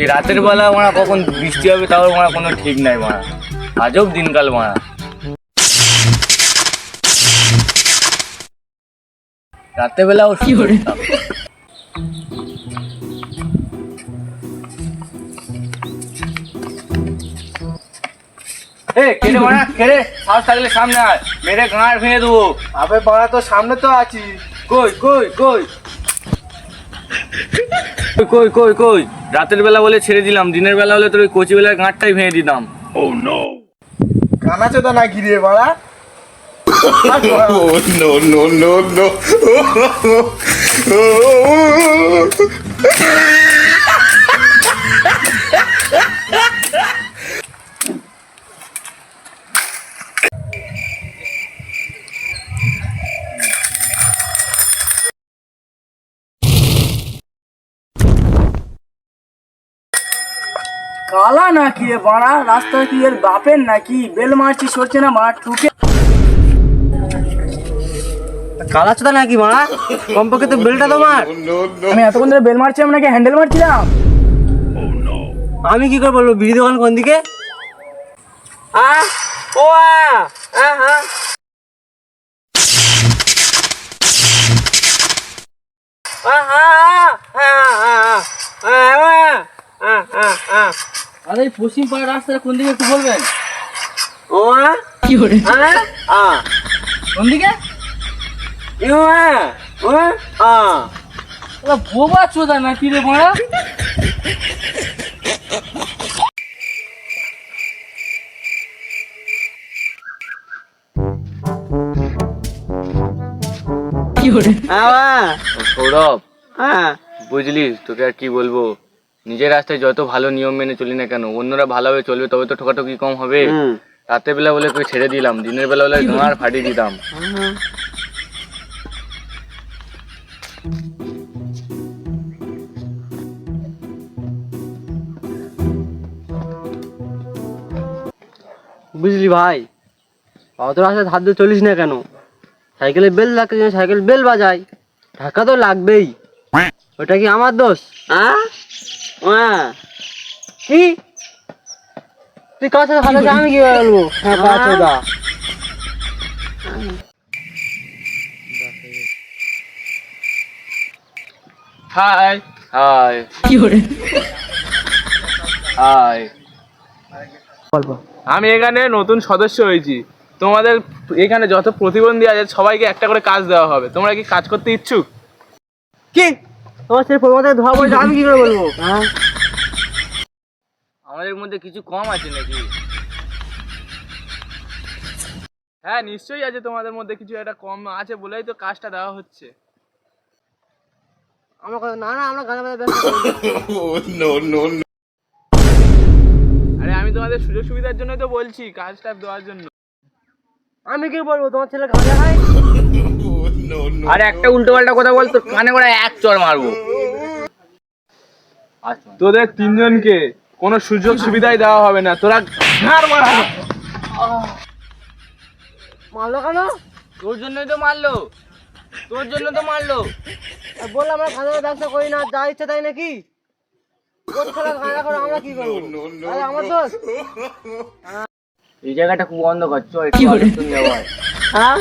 এই রাতের বেলা মারা কখন বৃষ্টি হবে তাও মারা কোনো ঠিক নাই মারা, আজব দিনকাল মারা। রাতের বেলাও কি করে কেড়ে মারা কেড়ে সাহস থাকলে সামনে আয়, মেরে গাঁড় ভেঙে দেবো। আবে বাড়া তো সামনে তো আছি। কই কই কই কই কই কই রাতের বেলা বলে ছেড়ে দিলাম, দিনের বেলা হলে তোর ওই কচি বেলার গাঁটটাই ভেঙে দিতাম। কানা চোদা না গিরে বাড়া। no, no, no, no. কালা নাকি রে বাড়া? রাস্তায় কি এর বাপের নাকি? বেল মারছি সরছে না মাঠ ঠুকে। কালা চোদা নাকি মারা? কমপক্ষে তো বেলটা তোমার। আমি এতক্ষণ ধরে বেল মারছিলাম নাকি হ্যান্ডেল মারছিলাম? আমি কি করে বলবো বিড়ি দোকান কোন দিকে? আরে পশ্চিম পাড়ার রাস্তাটা কোন দিকে একটু বলবেন? কি করে? কোন দিকে? বোবা চোদা নাকি রে বাড়া? সৌরভ বুঝলিস, তোকে আর কি বলবো, নিজের রাস্তায় যত ভালো নিয়ম মেনে চলি না কেন, অন্যরা ভালোভাবে চলবে তবে তো ঠোকাঠুকি কম হবে। রাতের বেলা বলে তোকে ছেড়ে দিলাম, দিনের বেলা বলে গাঁড় ফাটিয়ে দিতাম। বুঝলি ভাই, অত রাস্তায় ধার দিয়ে চলিস না কেন? সাইকেলে বেল লাগতে সাইকেল বেল বাজাই, ধাক্কা তো লাগবেই। ওটা কি আমার দোষ? কি তুই কার সাথে ভালো আমি কি বলবো? হ্যাঁ চোদা। হাই হাই কি করে হাই, আমি এখানে নতুন সদস্য হয়েছি। তোমাদের এখানে যত প্রতিবন্ধী আছে সবাইকে একটা করে কাজ দেওয়া হবে। তোমরা কি কাজ করতে ইচ্ছুক? কি তোমার সেই প্রমাণে ধরা পড়েছে, আমি কি করে বলবো? আমাদের মধ্যে কিছু কম আছে নাকি? হ্যাঁ নিশ্চয়ই আছে, তোমাদের মধ্যে কিছু একটা কম আছে বলেই তো কাজটা দেওয়া হচ্ছে। আমরা না না আমরা গাঁজা বাজা ব্যস্ত no, no, no. আরে আমি তোমাদের সুযোগ সুবিধার জন্যই তো বলছি, কাজটা দেওয়ার জন্য। আমি কি বলবো? তোমার ছেলে গাঁজা খায়? আরে একটা উল্টো পাল্টা কথা বল, তোর কানে করে এক চড় মারবো। তোদের তিনজনকে কোনো সুযোগ সুবিধাই দেওয়া হবে না, তোরা ঘাড় মারা। মারলো কেন? তোর জন্যই তো মারলো, তোর জন্য তো মারলো। বললাম আমরা গাঁজা ব্যবসা করি না, যা ইচ্ছে তাই নাকি? ওর ছেলে গাঁজা করে আমরা কি করবো? আরে আমার দোষ? এই জায়গাটা খুব অন্ধকার, চল হ্যাঁ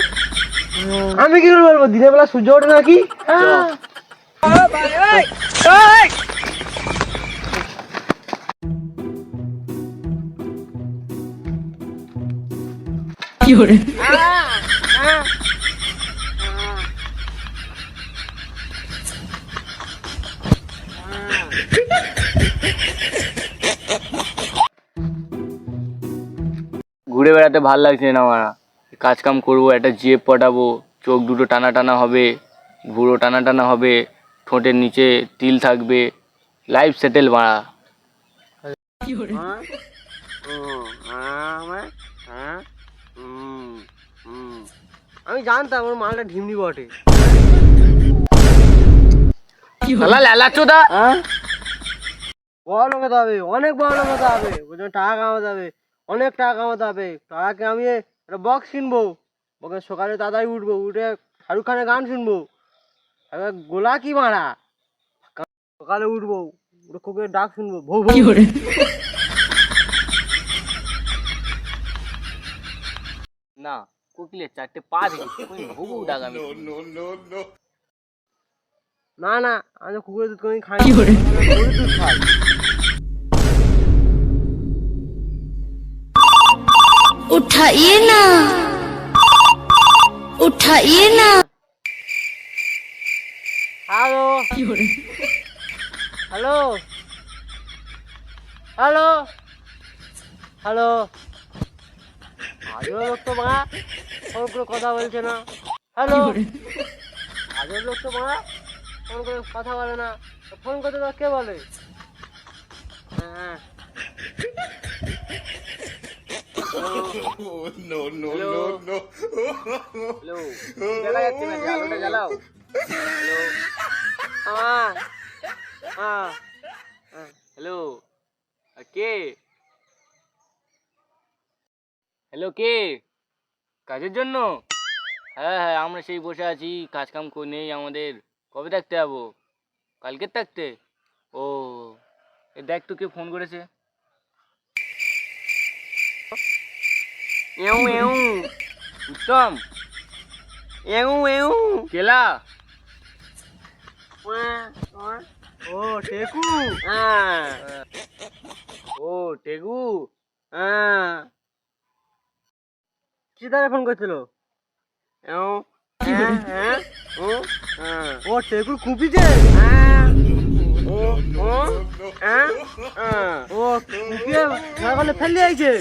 আমি কি করে বলবো? দিনের বেলা সূর্য ওঠে নাকি? কি করে? ঘুরে বেড়াতে ভাল লাগছে না আমার, কাজ কাম করবো, একটা জিএফ পটাবো, চোখ দুটো টানা টানা হবে, ভুঁড়ো টানা টানা হবে, ঠোঁটের নিচে তিল থাকবে, লাইফ সেটেল মারা। আমি জানতাম ওর মালটা ঢিমনি বটে। বড় লোক হতে হবে, অনেক বড় লোক হতে হবে, ওই জন্য টাকা কামাতে হবে, অনেক টাকা কামাতে হবে। টাকাকে আমি একটা বক্স কিনবো, ওকে সকালে তাড়াতাড়ি উঠবো, উঠে শাহরুখ খানের গান শুনবো, গোলা কি মারা। সকালে উঠবো, উঠে কোকিলের ডাক শুনবো, ভৌ ভৌ। না, কোকিলের 4টে পা দেখেছি, তুমি ভুবু ডাক আমি শুনি। না না, আমি তো কুকুরের দুধ কোনোদিন খাই না, আমি গরুর দুধ খাই। उठाइए ना, उठाइए ना। হ্যালো হ্যালো হ্যালো হ্যালো, আজও লোক তো মা ফোন করে কথা বলছে না। হ্যালো, আজও লোক তো মা ফোন করে কথা বলে না, ফোন করতে তো কে বলে? হ্যাঁ Oh, no, no, Hello? no, no. Hello, দেখা যাচ্ছে না, আলোটা জ্বালাও। হ্যালো হ্যালো, কে? হ্যালো, কে? কাজের জন্য? হ্যাঁ হ্যাঁ, আমরা সেই বসে আছি, কাজ কাম নেই আমাদের। কবে থাকতে যাবো? কালকে থাকতে? ও, এ দেখ তো কে ফোন করেছে। এউ এউ, উত্তম, এউ এউ, কেলা, ও টেকু, ও টেগু। কি তারে ফোন করছিল? ও টেকুর কুপিছে। ও কুপিয়ে ঘরে ফেলে আইছে।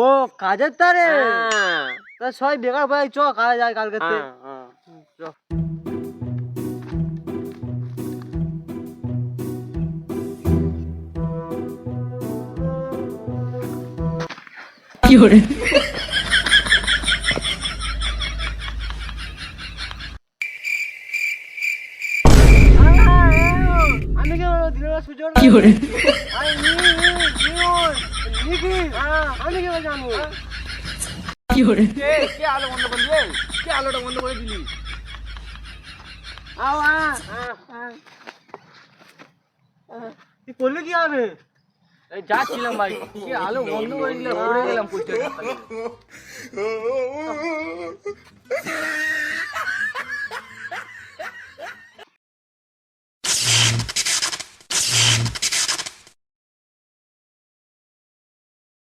ও কাজের তারে, তা সবাই বেকার ভাই, চ কাজে যায় কালকে। আমি কি দিনের সুযোগ আমি কি জানবো? কে আলো বন্ধ করে দিলে? কে আলোটা বন্ধ করে দিলি? তুই করলে কি হবে? এই যাচ্ছিলাম ভাই, কে আলো বন্ধ করে দিলে, পড়ে গেলাম পোস্টার।